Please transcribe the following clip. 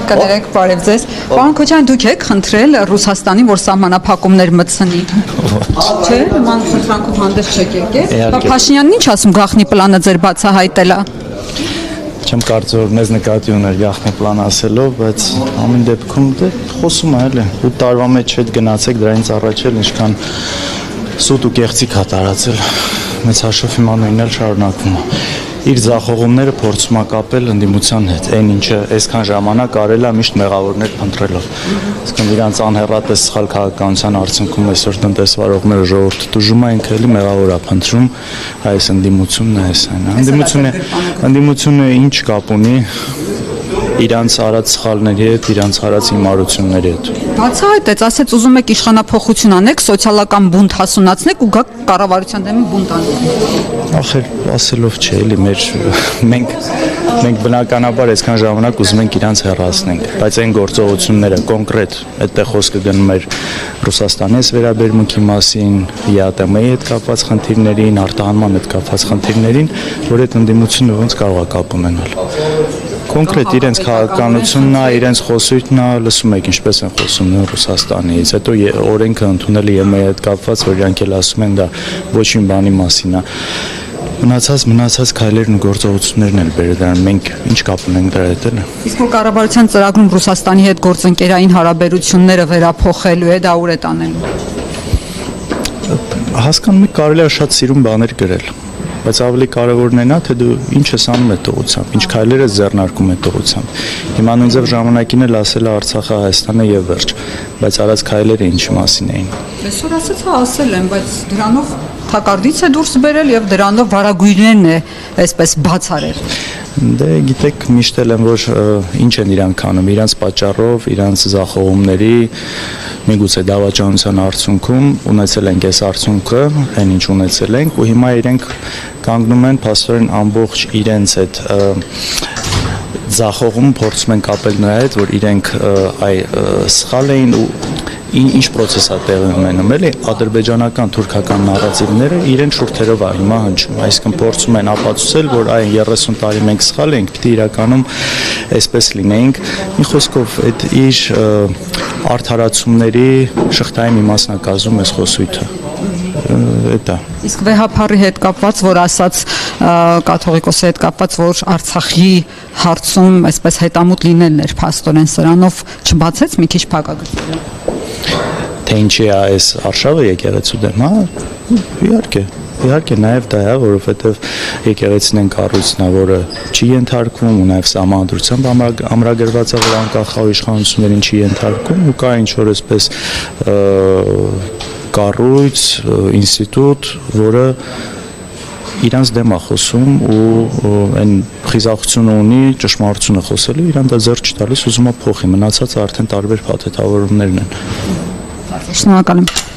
Կներեք բարև ձեզ։ Պարոն Քոչարյան, դուք եք խնդրել Ռուսաստանի, որ սահմանափակումներ մտցնի։ Չէ, նման խնդրանքով հանդես չեք եկել։ Փաշինյանն ինչ ասում, գաղտնի պլանը ձեր բացահայտել է։ Չեմ կարծում, որ մեզ նկատի ուներ գաղտնի պլան ասելով, բայց ամեն դեպքում խոսում է էլի։ 8 տարվա մեջ հետ գնացեք դրանից առաջ էլ ինչքան սուտ ու կեղծիք հա տարածել։ Մեծ հաշվով հիմա նույնն էլ շարունակվում է։ Իր ձախողումները փորձում է կապել ընդդիմության հետ, այն ինչը այսքան ժամանակ արել է միշտ մեղավորներ փնտրելով։ Իսկն իրանց անհեռատես սխալ քաղաքականության արդյունքում այսօր տնտեսվարողները ժողովուրդը տուժում է, ինքը էլի մեղավոր է փնտրում, այս ընդդիմությունն է, այս այն։ Ընդդիմությունը ինչ կապ ունի իրանց արած սխալների հետ, իրանց արած հիմարությունների հետ։ Բացահայտեց, ասեց ուզում եք իշխանափոխություն անեք, սոցիալական բունտ հասունացնեք ու գաք կառավարության դեմ բունտ անեք։ Ախր ասելով չէ, էլի մենք բնականաբար այսքան ժամանակ ուզում ենք իրանց հեռացնենք, բայց այն գործողությունները կոնկրետ այդտեղ խոսքը գնում էր Ռուսաստանի վերաբերմունքի մասին, ԵԱՏՄ-ի հետ կապված խնդիրներին, արտահանման հետ կապված խնդիրներին, որ այդ ընդդիմությունը ոնց կարող է կապ ունենալ։ Կոնկրետ իրենց քաղաքականությունն է, իրենց խոսույթն է, լսում եք ինչպես են խոսում Ռուսաստանից, հետո օրենքը ընդունել է ԵՄ-ի հետ կապված, որ իրանք էլ ասում են դա ոչ մի բանի մասին է։ Մնացած քայլերն ու գործողություններն էլ բերել դրան, մենք ինչ կապ ունենք դրա հետ էլ։ Իսկ որ կառավարության ծրագրում Ռուսաստանի հետ գործընկերային հարաբերությունները վերափոխելու է, դա ուր է տանելու։ Հասկանում եք, կարելի է շատ սիրուն բաներ գրել, բայց ավելի կարևորն է նա, թե դու ինչ ես անում այդ ուղղությամբ, ինչ քայլեր ես ձեռնարկում այդ ուղղությամբ։ Հիմա նույնիսկ ժամանակին էլ ասել է Արցախը Հայաստանը եւ վերջ, բայց արած քայլերը ինչի մասին էին։ Այսօր ասել եմ, բայց դրանով թակարդից է դուրս բերել եւ դրանով վարագույրներն է այսպես բացարել։ Դե գիտեք, միշտ էլ եմ, որ ինչ են իրանք անում, իրանց պատճառով, իրանց զախողումների, միգուցե դավաճանության արդյունքում ունեցել ենք այս արդյունքը, այն ինչ ունեցել ենք, ու հիմա իրենք կանգնում են փաստորեն ամբողջ իրենց այդ զախողում փորձում են կապել նրա հետ, որ իրենք սխալ էին ու ինչ process է տեղի ունենում, էլի ադրբեջանական թուրքական նարատիվները իրեն շուրթերով է հիմա հնչում, այսինքն փորձում են ապացուցել, որ այն 30 տարի մենք սխալ ենք, պիտի իրականում այսպես լինեինք։ Մի խոսքով այդ իր արդարացումների շղթային մի մասն է կազմում այս խոսույթը։ Դա։ Իսկ վեհափառի հետ կապված, որ ասաց կաթողիկոսի հետ կապված, որ Արցախի հարցում այսպես հետամուտ լինելն էր փաստորեն սրանով չբացեց մի քիչ փակագծերը։ Թե ինչի է այս արշավը եկեղեցու դեմ, հա, իհարկե նաև դա է, որովհետև եկեղեցին են կառույցն է, որը չի ենթարկվում ու նաև սահմանադրությամբ ամրագրված է, որ անկախ իշխանություններին չի ենթարկվում ու կա ինչ-որ այսպես կառույց, ինստիտուտ, որը իրանց դեմ է խոսում ու այն խիզախությունը ունի ճշմարտությունը խոսելու, իրան դա ձեռք չտալիս, ուզում է փոխի, մնացածը արդեն տարբեր փաթեթավորումներն են։ Շնորհակալ եմ։